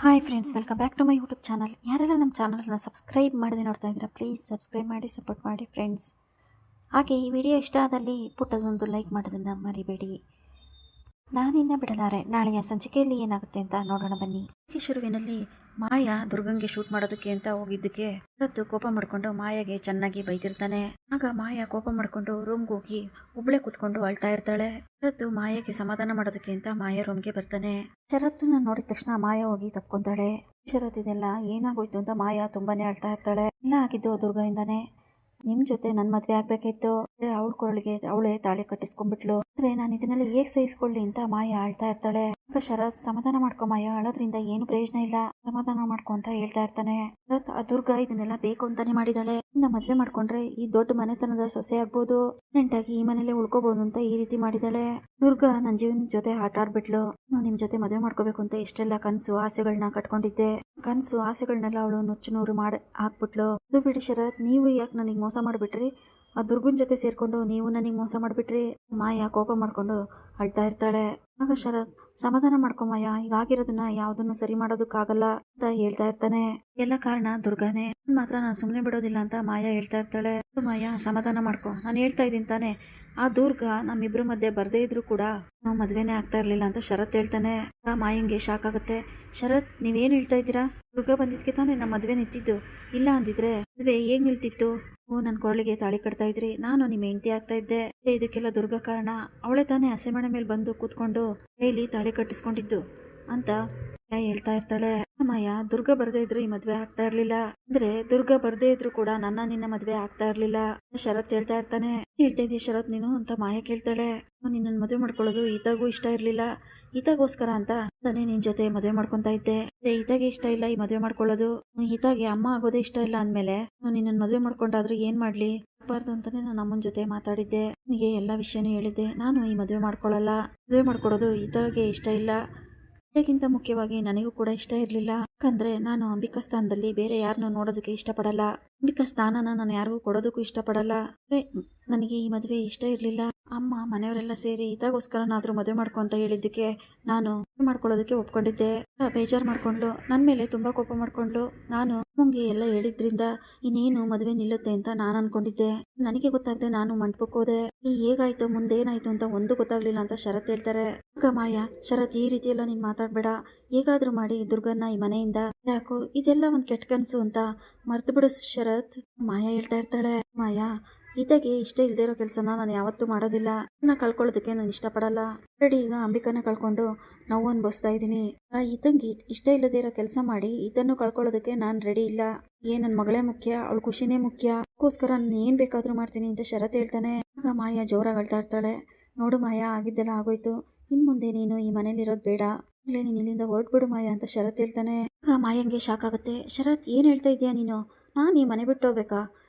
Hi friends, welcome back to my YouTube channel. ಯಾರೆಲ್ಲ ನಮ್ಮ ಚಾನಲ್ನ ಸಬ್ಸ್ಕ್ರೈಬ್ ಮಾಡದೆ ನೋಡ್ತಾ ಇದ್ದೀರಾ, ಪ್ಲೀಸ್ ಸಬ್ಸ್ಕ್ರೈಬ್ ಮಾಡಿ ಸಪೋರ್ಟ್ ಮಾಡಿ ಫ್ರೆಂಡ್ಸ್. ಹಾಗೆ ಈ ವಿಡಿಯೋ ಇಷ್ಟ ಆದಲ್ಲಿ ಪುಟ್ಟದೊಂದು ಲೈಕ್ ಮಾಡೋದನ್ನು ಮರಿಬೇಡಿ. ನಾನಿನ್ನ ಬಿಡಲಾರೆ, ನಾಳೆಯ ಸಂಚಿಕೆಯಲ್ಲಿ ಏನಾಗುತ್ತೆ ಅಂತ ನೋಡೋಣ ಬನ್ನಿ. ಶುರುವಿನಲ್ಲಿ ಮಾಯಾ ದುರ್ಗಂಗೆ ಶೂಟ್ ಮಾಡೋದಕ್ಕೆ ಅಂತ ಹೋಗಿದ್ದಕ್ಕೆ ಶರತ್ ಕೋಪ ಮಾಡ್ಕೊಂಡು ಮಾಯಾಗೆ ಚೆನ್ನಾಗಿ ಬೈತಿರ್ತಾನೆ. ಆಗ ಮಾಯಾ ಕೋಪ ಮಾಡ್ಕೊಂಡು ರೂಮ್ಗೆ ಹೋಗಿ ಒಬ್ಳೆ ಕೂತ್ಕೊಂಡು ಅಳ್ತಾ ಇರ್ತಾಳೆ. ಶರತ್ ಮಾಯಾಗೆ ಸಮಾಧಾನ ಮಾಡೋದಕ್ಕೆ ಅಂತ ಮಾಯಾ ರೂಮ್ಗೆ ಬರ್ತಾನೆ. ಶರತ್ನ ನೋಡಿದ ತಕ್ಷಣ ಮಾಯಾ ಹೋಗಿ ತಪ್ಕೊಂತಾಳೆ. ಶರತ್ ಇದೆಲ್ಲ ಏನಾಗೋಯ್ತು ಅಂತ ಮಾಯಾ ತುಂಬಾನೇ ಅಳ್ತಾ ಇರ್ತಾಳೆ. ಎಲ್ಲ ಆಗಿದ್ದು ದುರ್ಗದಿಂದಾನೆ. ನಿಮ್ ಜೊತೆ ನನ್ ಮದ್ವೆ ಆಗ್ಬೇಕಿತ್ತು, ಅವಳ ಕೊರಳಿಗೆ ಅವಳೇ ತಾಳಿ ಕಟ್ಟಿಸ್ಕೊಂಡ್ಬಿಟ್ಲು. ಆದ್ರೆ ನಾನು ಇದನ್ನೆಲ್ಲ ಹೇಗ್ ಸಹಿಸ್ಕೊಳ್ಳಿ ಅಂತ ಮಾಯಾ ಆಳ್ತಾ ಇರ್ತಾಳೆ. ಆಗ ಶರತ್ ಸಮಾಧಾನ ಮಾಡ್ಕೊ ಮಾಯಾ, ಅಳೋದ್ರಿಂದ ಏನು ಪ್ರಯೋಜನ ಇಲ್ಲ, ಸಮಾಧಾನ ಮಾಡ್ಕೊ ಅಂತ ಹೇಳ್ತಾ ಇರ್ತಾನೆ. ಶರತ್ ಆ ದುರ್ಗ ಇದನ್ನೆಲ್ಲ ಬೇಕು ಅಂತಾನೆ ಮಾಡಿದಾಳೆ. ಇನ್ನ ಮದ್ವೆ ಮಾಡ್ಕೊಂಡ್ರೆ ಈ ದೊಡ್ಡ ಮನೆತನದ ಸೊಸೆ ಆಗ್ಬೋದು, ಆಗಿ ಈ ಮನೇಲೆ ಉಳ್ಕೋಬಹುದು ಅಂತ ಈ ರೀತಿ ಮಾಡಿದಾಳೆ. ದುರ್ಗ ನನ್ ಜೀವನದ ಜೊತೆ ಆಟ ಆಡ್ಬಿಟ್ಲು. ನಿಮ್ ಜೊತೆ ಮದ್ವೆ ಮಾಡ್ಕೋಬೇಕು ಅಂತ ಎಷ್ಟೆಲ್ಲ ಕನ್ಸು ಆಸೆಗಳನ್ನ ಕಟ್ಕೊಂಡಿದ್ದೆ. ಕನ್ಸು ಆಸೆಗಳನ್ನೆಲ್ಲ ಅವಳು ನುಚ್ಚು ನೂರು ಮಾಡಿ ಹಾಕ್ಬಿಟ್ಲು. ಅದು ಬಿಡಿ ಶರತ್, ನೀವು ಯಾಕೆ ನನಗೆ ಮೋಸ ಮಾಡ್ಬಿಟ್ರಿ? ಆ ದುರ್ಗನ್ ಜೊತೆ ಸೇರ್ಕೊಂಡು ನೀವು ನನಗೆ ಮೋಸ ಮಾಡ್ಬಿಟ್ರಿ. ಮಾಯಾ ಕೋಪ ಮಾಡ್ಕೊಂಡು ಅಳ್ತಾ ಇರ್ತಾಳೆ. ಆಗ ಶರತ್ ಸಮಾಧಾನ ಮಾಡ್ಕೊ ಮಾಯಾ, ಈಗಾಗಿರೋದನ್ನ ಯಾವ್ದನ್ನು ಸರಿ ಮಾಡೋದಕ್ಕಾಗಲ್ಲ ಅಂತ ಹೇಳ್ತಾ ಇರ್ತಾನೆ. ಎಲ್ಲ ಕಾರಣ ದುರ್ಗಾನೇ, ಮಾತ್ರ ನಾನು ಸುಮ್ನೆ ಬಿಡೋದಿಲ್ಲ ಅಂತ ಮಾಯಾ ಹೇಳ್ತಾ ಇರ್ತಾಳೆ. ಮಾಯಾ ಸಮಾಧಾನ ಮಾಡ್ಕೊ, ನಾನು ಹೇಳ್ತಾ ಇದ್ದೀನಿ ತಾನೆ, ಆ ದುರ್ಗ ನಮ್ಮಿಬ್ರು ಮಧ್ಯೆ ಬರ್ದೇ ಇದ್ರು ಕೂಡ ನಾವು ಮದ್ವೆನೇ ಆಗ್ತಾ ಇರ್ಲಿಲ್ಲ ಅಂತ ಶರತ್ ಹೇಳ್ತಾನೆ. ಮಾಯಂಗೆ ಶಾಕ್ ಆಗುತ್ತೆ. ಶರತ್, ನೀವೇನ್ ಹೇಳ್ತಾ ಇದ್ದೀರಾ? ದುರ್ಗ ಬಂದಿದ್ಕೆ ತಾನೇ ನಮ್ಮ ಮದ್ವೆ ನಿಂತಿದ್ದು, ಇಲ್ಲ ಅಂದಿದ್ರೆ ಮದ್ವೆ ಹೇಗ್ ನಿಲ್ತಿತ್ತು? ನನ್ ಕೊರಳಿಗೆ ತಾಳಿ ಕಟ್ತಾ ಇದ್ರಿ, ನಾನು ನಿಮ್ಮ ಹೆಂಡತಿ ಆಗ್ತಾ ಇದ್ದೆ. ಇದಕ್ಕೆಲ್ಲ ದುರ್ಗ ಕಾರಣ. ಅವಳೆ ತಾನೇ ಹಸೆಮಣೆ ಮೇಲೆ ಬಂದು ಕೂತ್ಕೊಂಡು ಕೈಲಿ ತಾಳಿ ಕಟ್ಟಿಸ್ಕೊಂಡಿದ್ದು ಅಂತ ಹೇಳ್ತಾ ಇರ್ತಾಳೆ. ಮಾಯಾ, ದುರ್ಗ ಬರ್ದೇ ಇದ್ರು ಈ ಮದ್ವೆ ಆಗ್ತಾ ಇರ್ಲಿಲ್ಲ, ಅಂದ್ರೆ ದುರ್ಗ ಬರ್ದೇ ಇದ್ರು ಕೂಡ ನಿನ್ನ ಮದ್ವೆ ಆಗ್ತಾ ಇರ್ಲಿಲ್ಲ. ಶರತ್ ಹೇಳ್ತಾ ಇರ್ತಾನೆ. ಹೇಳ್ತಾ ಇದೀಯ ಶರತ್ ನೀನು ಅಂತ ಮಾಯಾ ಕೇಳ್ತಾಳೆ. ನಿನ್ನ ಮದ್ವೆ ಮಾಡ್ಕೊಳ್ಳೋದು ಈತಾಗೂ ಇಷ್ಟ ಇರ್ಲಿಲ್ಲ, ಈತಾಗೋಸ್ಕರ ಅಂತ ತಾನೇ ನಿನ್ ಜೊತೆ ಮದ್ವೆ ಮಾಡ್ಕೊಂತ ಇದ್ದೆ. ಈತಾಗೆ ಇಷ್ಟ ಇಲ್ಲ ಈ ಮದ್ವೆ ಮಾಡ್ಕೊಳ್ಳೋದು, ಈತಾಗೆ ಅಮ್ಮ ಆಗೋದೇ ಇಷ್ಟ ಇಲ್ಲ ಅಂದ್ಮೇಲೆ ನಿನ್ನ ಮದ್ವೆ ಮಾಡ್ಕೊಂಡಾದ್ರೂ ಏನ್ ಮಾಡ್ಲಿ ಬಾರ್ದು ಅಂತಾನೆ ನಾನು ಅಮ್ಮನ ಜೊತೆ ಮಾತಾಡಿದ್ದೆ. ನಿನಗೆ ಎಲ್ಲಾ ವಿಷಯನೂ ಹೇಳಿದ್ದೆ. ನಾನು ಈ ಮದ್ವೆ ಮಾಡ್ಕೊಳ್ಳಲ್ಲ, ಮದ್ವೆ ಮಾಡ್ಕೊಳ್ಳೋದು ಈತಾಗೆ ಇಷ್ಟ ಇಲ್ಲ. ಇದಕ್ಕಿಂತ ಮುಖ್ಯವಾಗಿ ನನಗೂ ಕೂಡ ಇಷ್ಟ ಇರಲಿಲ್ಲ. ಯಾಕಂದ್ರೆ ನಾನು ಅಂಬಿಕಾ ಸ್ಥಾನದಲ್ಲಿ ಬೇರೆ ಯಾರನ್ನೂ ನೋಡೋದಕ್ಕೆ ಇಷ್ಟಪಡಲ್ಲ. ಅಂಬಿಕಾ ಸ್ಥಾನನ ನಾನು ಯಾರಿಗೂ ಕೊಡೋದಕ್ಕೂ ಇಷ್ಟಪಡಲ್ಲ. ನನಗೆ ಈ ಮದುವೆ ಇಷ್ಟ ಇರಲಿಲ್ಲ. ಅಮ್ಮ ಮನೆಯವರೆಲ್ಲ ಸೇರಿ ಇದಾಗೋಸ್ಕರನಾದ್ರೂ ಮದುವೆ ಮಾಡ್ಕೊ ಅಂತ ಹೇಳಿದ್ದಕ್ಕೆ ನಾನು ಮಾಡ್ಕೊಳ್ಳೋದಕ್ಕೆ ಒಪ್ಕೊಂಡಿದ್ದೆ. ಬೇಜಾರು ಮಾಡ್ಕೊಂಡ್ಲು, ನನ್ ಮೇಲೆ ತುಂಬಾ ಕೋಪ ಮಾಡ್ಕೊಂಡ್ಲು. ನಾನು ಅಮ್ಮಂಗೆ ಎಲ್ಲ ಹೇಳಿದ್ರಿಂದ ಇನ್ನೇನು ಮದುವೆ ನಿಲ್ಲುತ್ತೆ ಅಂತ ನಾನು ಅನ್ಕೊಂಡಿದ್ದೆ. ನನಗೆ ಗೊತ್ತಾಗದೆ ನಾನು ಮಂಟಪಕ್ಕೆ ಹೋದೆ. ಹೇಗಾಯ್ತು ಮುಂದೇನಾಯ್ತು ಅಂತ ಒಂದು ಗೊತ್ತಾಗ್ಲಿಲ್ಲ ಅಂತ ಶರತ್ ಹೇಳ್ತಾರೆ. ಆಗ ಮಾಯಾ, ಶರತ್ ಈ ರೀತಿ ಎಲ್ಲ ನೀನ್ ಮಾತಾಡ್ಬೇಡ, ಹೇಗಾದ್ರೂ ಮಾಡಿ ದುರ್ಗನ್ನ ಈ ಮನೆಯಿಂದ ಯಾಕೋ ಇದೆಲ್ಲ ಒಂದ್ ಕೆಟ್ಟ ಕನ್ಸು ಅಂತ ಮರ್ತು ಬಿಡು ಶರತ್. ಮಾಯಾ ಹೇಳ್ತಾ ಇರ್ತಾಳೆ. ಮಾಯಾ, ಈತಗೆ ಇಷ್ಟ ಇಲ್ದೇ ಇರೋ ಕೆಲಸನ ನಾನು ಯಾವತ್ತೂ ಮಾಡೋದಿಲ್ಲ. ಕಳ್ಕೊಳ್ಳೋದಕ್ಕೆ ನಾನು ಇಷ್ಟಪಡಲ್ಲ. ರೆಡಿ ಈಗ ಅಂಬಿಕಾನ ಕಳ್ಕೊಂಡು ನೋವು ಅನ್ಭವಿಸ್ತಾ ಇದ್ದೀನಿ. ಈತಂಗೆ ಇಷ್ಟ ಇಲ್ಲದೇ ಇರೋ ಕೆಲಸ ಮಾಡಿ ಇದನ್ನು ಕಳ್ಕೊಳ್ಳೋದಕ್ಕೆ ನಾನು ರೆಡಿ ಇಲ್ಲ. ನನ್ನ ಮಗಳೇ ಮುಖ್ಯ, ಅವಳ ಖುಷಿನೇ ಮುಖ್ಯ, ಅದಕ್ಕೋಸ್ಕರ ನಾನು ಏನ್ ಬೇಕಾದ್ರೂ ಮಾಡ್ತೀನಿ ಅಂತ ಶರತ್ ಹೇಳ್ತಾನೆ. ಆಗ ಮಾಯಾ ಜೋರಾಗಿ ಅಳ್ತಾ ಇರ್ತಾಳೆ. ನೋಡು ಮಾಯಾ, ಆಗಿದ್ದೆಲ್ಲ ಆಗೋಯ್ತು, ಇನ್ ಮುಂದೆ ನೀನು ಈ ಮನೇಲಿ ಇರೋದು ಬೇಡ, ಇಲ್ಲೇ ನೀನು ಇಲ್ಲಿಂದ ಹೊರಟ್ಬಿಡು ಮಾಯಾ ಅಂತ ಶರತ್ ಹೇಳ್ತಾನೆ. ಆಗ ಮಾಯಂಗೆ ಶಾಕ್ ಆಗುತ್ತೆ. ಶರತ್, ಏನ್ ಹೇಳ್ತಾ ಇದೀಯಾ ನೀನು? ನಾನು ಈ ಮನೆ ಬಿಟ್ಟು ಹೋಗ್ಬೇಕಾ?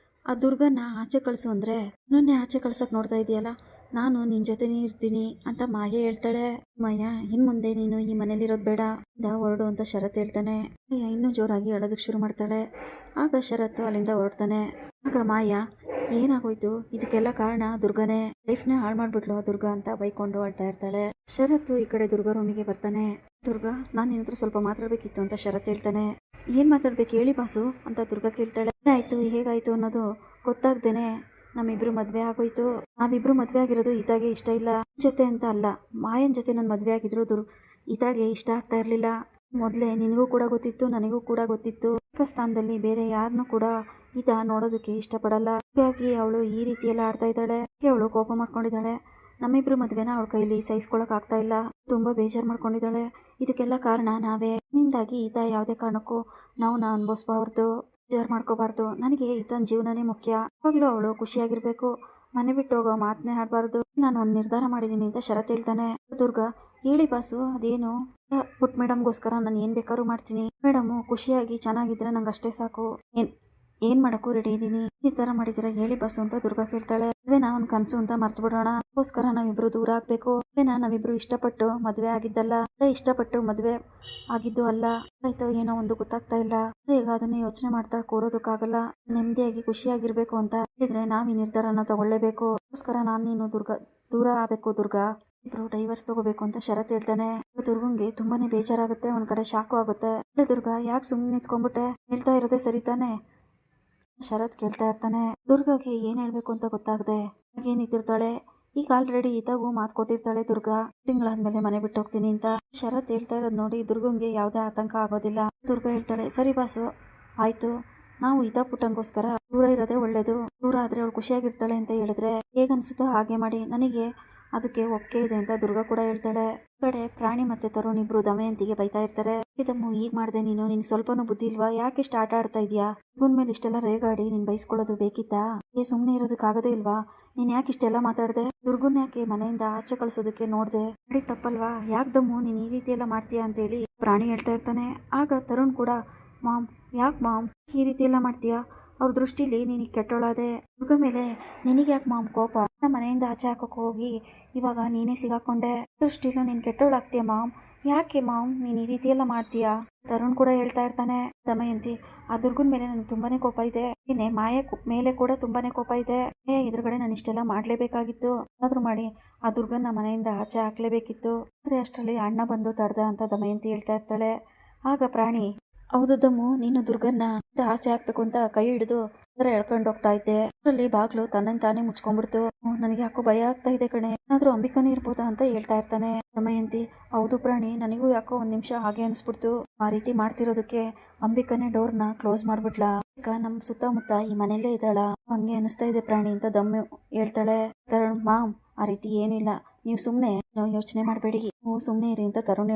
ಆ ದುರ್ಗನ್ನ ಆಚೆ ಕಳಿಸು ಅಂದ್ರೆ ನನ್ನೇ ಆಚೆ ಕಳ್ಸಕ್ ನೋಡ್ತಾ ಇದೆಯಲ್ಲ, ನಾನು ನಿನ್ ಜೊತೆನೇ ಇರ್ತೀನಿ ಅಂತ ಮಾಯಾ ಹೇಳ್ತಾಳೆ. ಮಾಯಾ, ಇನ್ ಮುಂದೆ ನೀನು ಈ ಮನೇಲಿರೋದು ಬೇಡ, ಹೊರಡು ಅಂತ ಶರತ್ ಹೇಳ್ತಾನೆ. ಮಾಯಾ ಇನ್ನೂ ಜೋರಾಗಿ ಅಳೋದಕ್ಕೆ ಶುರು ಮಾಡ್ತಾಳೆ. ಆಗ ಶರತ್ ಅಲ್ಲಿಂದ ಹೊರಡ್ತಾನೆ. ಆಗ ಮಾಯಾ, ಏನಾಗೋಯ್ತು? ಇದಕ್ಕೆಲ್ಲ ಕಾರಣ ದುರ್ಗನೇ, ಲೈಫ್ನೇ ಹಾಳು ಮಾಡ್ಬಿಟ್ಲು ದುರ್ಗ ಅಂತ ಬೈಕೊಂಡು ಅಳ್ತಾ ಇರ್ತಾಳೆ. ಶರತ್ ಈ ಕಡೆ ದುರ್ಗಾ ರೂಮಿಗೆ ಬರ್ತಾನೆ. ದುರ್ಗಾ, ನಾನು ನಿನ್ನ ಹತ್ರ ಸ್ವಲ್ಪ ಮಾತಾಡ್ಬೇಕಿತ್ತು ಅಂತ ಶರತ್ ಹೇಳ್ತಾನೆ. ಏನ್ ಮಾತಾಡ್ಬೇಕು ಹೇಳಿ ಬಾಸು ಅಂತ ದುರ್ಗಾ ಕೇಳ್ತಾಳೆ. ಏನಾಯ್ತು ಹೇಗಾಯ್ತು ಅನ್ನೋದು ಗೊತ್ತಾಗ್ದೇನೆ ನಮ್ಮಿಬ್ರು ಮದ್ವೆ ಆಗೋಯ್ತು. ನಾವಿಬ್ರು ಮದ್ವೆ ಆಗಿರೋದು ಈತಾಗೆ ಇಷ್ಟ ಇಲ್ಲ ಜೊತೆ ಅಂತ ಅಲ್ಲ, ಮಾಯನ್ ಜೊತೆ ನನ್ ಮದ್ವೆ ಆಗಿದ್ರು ಈತಾಗೆ ಇಷ್ಟ ಆಗ್ತಾ ಇರ್ಲಿಲ್ಲ. ಮೊದ್ಲೇ ನಿನಗೂ ಕೂಡ ಗೊತ್ತಿತ್ತು, ನನಗೂ ಕೂಡ ಗೊತ್ತಿತ್ತು. ಸ್ಥಾನದಲ್ಲಿ ಬೇರೆ ಯಾರನ್ನೂ ಕೂಡ ಈತ ನೋಡೋದಕ್ಕೆ ಇಷ್ಟಪಡಲ್ಲ. ಹಾಗಾಗಿ ಅವಳು ಈ ರೀತಿ ಎಲ್ಲ ಆಡ್ತಾ ಇದ್ದಾಳೆ. ಅವಳು ಕೋಪ ಮಾಡ್ಕೊಂಡಿದ್ದಾಳೆ. ನಮ್ಮಿಬ್ರು ಮದ್ವೆನ ಅವಳ ಕೈಲಿ ಸಹಿಸ್ಕೊಳಕ್ ಆಗ್ತಾ ಇಲ್ಲ, ತುಂಬಾ ಬೇಜಾರು ಮಾಡ್ಕೊಂಡಿದ್ದಾಳೆ. ಇದಕ್ಕೆಲ್ಲ ಕಾರಣ ನಾವೇ. ನಿಂದಾಗಿ ಈತ ಯಾವುದೇ ಕಾರಣಕ್ಕೂ ನಾವು ಅನ್ಭವಿಸ್ಬಾರ್ದು, ಬೇಜಾರು ಮಾಡ್ಕೋಬಾರ್ದು. ನನಗೆ ಈತನ ಜೀವನನೇ ಮುಖ್ಯ. ಯಾವಾಗ್ಲೂ ಅವಳು ಖುಷಿಯಾಗಿರ್ಬೇಕು, ಮನೆ ಬಿಟ್ಟು ಹೋಗೋ ಮಾತನ್ನೇ ಆಡ್ಬಾರ್ದು. ನಾನು ಒಂದು ನಿರ್ಧಾರ ಮಾಡಿದ್ದೀನಿ ಅಂತ ಶರತ್ ಹೇಳ್ತಾನೆ. ದುರ್ಗಾ, ಹೇಳಿ ಬಾಸು ಅದೇನು? ಪುಟ್ ಮೇಡಮ್ಗೋಸ್ಕರ ನಾನು ಏನ್ ಬೇಕಾದ್ರೂ ಮಾಡ್ತೀನಿ. ಮೇಡಮ್ ಖುಷಿಯಾಗಿ ಚೆನ್ನಾಗಿದ್ರೆ ನಂಗೆ ಅಷ್ಟೇ ಸಾಕು. ಏನ್ ಮಾಡಕ್ಕೂ ರೆಡಿ ಇದ್ದೀನಿ. ನಿರ್ಧಾರ ಮಾಡಿದಿರ ಹೇಳಿ ಬಾಸು ಅಂತ ದುರ್ಗಾ ಕೇಳ್ತಾಳೆ. ಮದ್ವೆನ ಒಂದ್ ಕನ್ಸು ಅಂತ ಮರ್ತು ಬಿಡೋಣ, ಅದಕ್ಕೋಸ್ಕರ ನಾವಿಬ್ರು ದೂರ ಆಗ್ಬೇಕು. ನಾವಿಬ್ರು ಇಷ್ಟಪಟ್ಟು ಮದ್ವೆ ಆಗಿದ್ದಲ್ಲ, ಇಷ್ಟಪಟ್ಟು ಮದ್ವೆ ಆಗಿದ್ದು ಅಲ್ಲ. ಆಯ್ತೋ ಏನೋ ಒಂದು ಗೊತ್ತಾಗ್ತಾ ಇಲ್ಲ. ಈಗ ಅದನ್ನ ಯೋಚನೆ ಮಾಡ್ತಾ ಕೂರೋದಕ್ಕಾಗಲ್ಲ. ನೆಮ್ಮದಿಯಾಗಿ ಖುಷಿಯಾಗಿರ್ಬೇಕು ಅಂತ ಹೇಳಿದ್ರೆ ನಾವ್ ಈ ನಿರ್ಧಾರನ ತಗೊಳ್ಳೇಬೇಕು. ಅದಕ್ಕೋಸ್ಕರ ನಾನು ನೀನು ದೂರ ಆಗ್ಬೇಕು ದುರ್ಗಾ. ಇಬ್ರು ಡೈವರ್ಸ್ ತಗೋಬೇಕು ಅಂತ ಶರತ್ ಹೇಳ್ತಾನೆ. ದುರ್ಗಂಗೆ ತುಂಬಾನೇ ಬೇಜಾರಾಗುತ್ತೆ, ಒಂದ್ ಕಡೆ ಶಾಕು ಆಗುತ್ತೆ. ದುರ್ಗಾ ಯಾಕೆ ಸುಮ್ಮನೆ ನಿಂತ್ಕೊಂಡ್ಬಿಟ್ಟೆ, ಹೇಳ್ತಾ ಇರೋದೇ ಸರಿ ತಾನೆ ಶರತ್ ಕೇಳ್ತಾ ಇರ್ತಾನೆ. ದುರ್ಗಾಗೆ ಏನ್ ಹೇಳ್ಬೇಕು ಅಂತ ಗೊತ್ತಾಗದೆ ಹಾಗೆ ನಿಂತಿರ್ತಾಳೆ. ಈಗ ಆಲ್ರೆಡಿ ಈತಾಗೂ ಮಾತು ಕೊಟ್ಟಿರ್ತಾಳೆ ದುರ್ಗಾ, ತಿಂಗಳಾದ್ಮೇಲೆ ಮನೆ ಬಿಟ್ಟು ಹೋಗ್ತೀನಿ ಅಂತ. ಶರತ್ ಹೇಳ್ತಾ ಇರೋದ್ ನೋಡಿ ದುರ್ಗಂಗೆ ಯಾವುದೇ ಆತಂಕ ಆಗೋದಿಲ್ಲ. ದುರ್ಗಾ ಹೇಳ್ತಾಳೆ, ಸರಿ ಬಾಸು ಆಯ್ತು, ನಾವು ಈತ ಪುಟ್ಟಂಗೋಸ್ಕರ ದೂರ ಇರೋದೇ ಒಳ್ಳೇದು. ದೂರ ಆದ್ರೆ ಅವಳು ಖುಷಿಯಾಗಿರ್ತಾಳೆ ಅಂತ ಹೇಳಿದ್ರೆ ಹೇಗನ್ಸುತ್ತೋ ಹಾಗೆ ಮಾಡಿ, ನನಗೆ ಅದಕ್ಕೆ ಒಪ್ಪಿಗೆ ಇದೆ ಅಂತ ದುರ್ಗಾ ಕೂಡ ಹೇಳ್ತಾಳೆ. ಕಡೆ ಪ್ರಾಣಿ ಮತ್ತೆ ತರುಣ್ ಇಬ್ರು ದಮಯಂತಿಗೆ ಬೈತಾ ಇರ್ತಾರೆ. ಇದಮ್ಮ ಈಗ ಮಾಡ್ದೆ ನೀನು, ನಿನ್ ಸ್ವಲ್ಪನೂ ಬುದ್ಧಿ ಇಲ್ವಾ, ಯಾಕೆ ಇಷ್ಟ ಆಟ ಆಡ್ತಾ ಇದೀಯಾ, ಇವನ್ ಮೇಲೆ ಇಷ್ಟೆಲ್ಲ ರೇಗಾಡಿ ನೀನ್ ಬೈಸ್ಕೊಳ್ಳೋದು ಬೇಕಿತ್ತಾ, ಸುಮ್ನೆ ಇರೋದಕ್ಕಾಗದೇ ಇಲ್ವಾ, ನೀನ್ ಯಾಕೆ ಇಷ್ಟೆಲ್ಲ ಮಾತಾಡ್ದೆ, ದುರ್ಗುನ್ ಯಾಕೆ ಮನೆಯಿಂದ ಆಚೆ ಕಳ್ಸೋದಕ್ಕೆ ನೋಡ್ದೆ, ಅಡಿ ತಪ್ಪಲ್ವಾ, ಯಾಕೆ ದಮ್ಮು ನೀನ್ ಈ ರೀತಿ ಎಲ್ಲ ಮಾಡ್ತೀಯಾ ಅಂತೇಳಿ ಪ್ರಾಣಿ ಹೇಳ್ತಾ ಇರ್ತಾನೆ. ಆಗ ತರುಣ್ ಕೂಡ, ಮಾಮ್ ಯಾಕೆ ಮಾಮ್ ಈ ರೀತಿ ಎಲ್ಲ ಮಾಡ್ತೀಯಾ, ಅವ್ರ ದೃಷ್ಟಿಲಿ ನೀನಿಗೆ ಕೆಟ್ಟೋಳಾದೆ, ದುರ್ಗ ಮೇಲೆ ನಿನಗೆ ಯಾಕೆ ಮಾಮ್ ಕೋಪ, ನಮ್ಮ ಮನೆಯಿಂದ ಆಚೆ ಹಾಕೋಕೆ ಹೋಗಿ ಇವಾಗ ನೀನೇ ಸಿಗಾಕೊಂಡೆ, ದೃಷ್ಟಿಲು ನೀನ್ ಕೆಟ್ಟೋಳಾಗ್ತೀಯ ಮಾಮ್, ಯಾಕೆ ಮಾಮ್ ನೀನ್ ಈ ರೀತಿ ಎಲ್ಲ ಮಾಡ್ತೀಯಾ. ತರುಣ್ ಕೂಡ ಹೇಳ್ತಾ ಇರ್ತಾನೆ, ದಮಯಂತಿ ಆ ದುರ್ಗನ್ ಮೇಲೆ ನನಗೆ ತುಂಬಾನೇ ಕೋಪ ಇದೆ, ಇನ್ನೇ ಮಾಯ ಮೇಲೆ ಕೂಡ ತುಂಬಾನೇ ಕೋಪ ಇದೆ, ಎದುರುಗಡೆ ನಾನು ಇಷ್ಟೆಲ್ಲ ಮಾಡ್ಲೇಬೇಕಾಗಿತ್ತು, ಏನಾದ್ರೂ ಮಾಡಿ ಆ ದುರ್ಗನ್ನ ಮನೆಯಿಂದ ಆಚೆ ಹಾಕ್ಲೇಬೇಕಿತ್ತು, ಆದ್ರೆ ಅಷ್ಟರಲ್ಲಿ ಅಣ್ಣ ಬಂದು ತಡ್ದ ಅಂತ ದಮಯಂತಿ ಹೇಳ್ತಾ ಇರ್ತಾಳೆ. ಆಗ ಪ್ರಾಣಿ, ಹೌದು ದಮ್ಮು, ನೀನು ದುರ್ಗನ್ನ ಆಚೆ ಹಾಕ್ಬೇಕು ಅಂತ ಕೈ ಹಿಡಿದು ಎಳ್ಕೊಂಡು ಹೋಗ್ತಾ ಇದ್ದೆ, ಅದರಲ್ಲಿ ಬಾಗ್ಲು ತನ್ನನ್ನು ತಾನೇ ಮುಚ್ಕೊಂಡ್ಬಿಡ್ತು, ನನಗೆ ಯಾಕೋ ಭಯ ಆಗ್ತಾ ಇದೆ ಕಣೆ, ಏನಾದ್ರೂ ಅಂಬಿಕಾನೇ ಇರ್ಬೋದಾ ಅಂತ ಹೇಳ್ತಾ ಇರ್ತಾನೆ. ದಮಯಂತಿ, ಹೌದು ಪ್ರಾಣಿ, ನನಗೂ ಯಾಕೋ ಒಂದ್ ನಿಮಿಷ ಹಾಗೆ ಅನ್ಸ್ಬಿಡ್ತು, ಆ ರೀತಿ ಮಾಡ್ತಿರೋದಕ್ಕೆ ಅಂಬಿಕಾನೇ ಡೋರ್ನ ಕ್ಲೋಸ್ ಮಾಡ್ಬಿಟ್ಲಾ, ಈಗ ನಮ್ ಸುತ್ತಮುತ್ತ ಈ ಮನೆಯಲ್ಲೇ ಇದ್ದಾಳ, ಹಂಗೆ ಅನಿಸ್ತಾ ಇದೆ ಪ್ರಾಣಿ ಅಂತ ದಮ್ಮು ಹೇಳ್ತಾಳೆ. ತರುಣ್, ಮಾಮ್ ಆ ರೀತಿ ಏನಿಲ್ಲ, ನೀವು ಸುಮ್ನೆ ಯೋಚನೆ ಮಾಡಬೇಡಿ, ನೀವು ಸುಮ್ನೆ ಇರಿ ಅಂತ ತರುಣ್